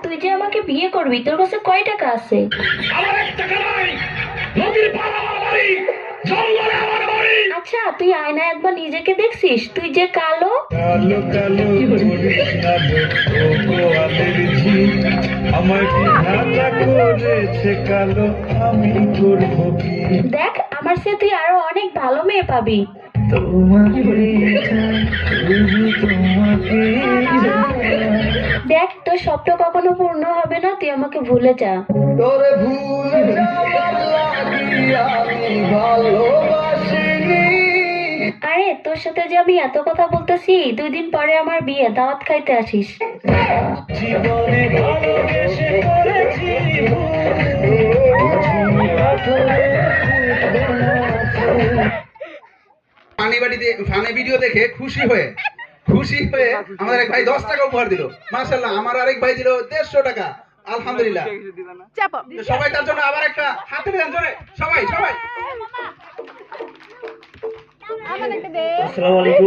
তুই যে আমাকে বিয়ে করবি, তোর কাছে কয় টাকা আছে? আমার 1 টাকা নাই। নদীর পার আমার বাড়ি, জঙ্গলে আমার বাড়ি। আচ্ছা, তুই আয়নায় একবার নিজেকে দেখছিস? তুই যে কালো। কালো কালো করিস না গো, ও গোয়ালের ঝি, আমায় বিধাতা করেছে কালো, আমি করবো কি? দেখ, আমার সে তুই আরো অনেক ভালো মেয়ে পাবি। তোমাকে চাই, শুধু তোমাকে দেখ, তোর স্বপ্ন কখনো পূর্ণ হবে না, তুই আমাকে ভুলে যা। তোরে ভুলে যাওয়ার লাগি আমি ভালোবাসিনি। আরে, তোর সাথে যে আমি এত কথা বলতেছি, 2 দিন পরে আমার বিয়ে, দাওয়াত খাইতে আসিস। জীবনে ভালোবেসে করেছি ফানি ভিডিও দেখে খুশি হয়ে আমাদের এক ভাই 10 টাকা উপহার দিল। মাশাআল্লাহ, আমার আরেক ভাই দিল 150 টাকা। আলহামদুলিল্লাহ। তো সবাই তার জন্য আবার একটা হাতে দেন জোরে, সবাই সবাই। আসসালামু আলাইকুম।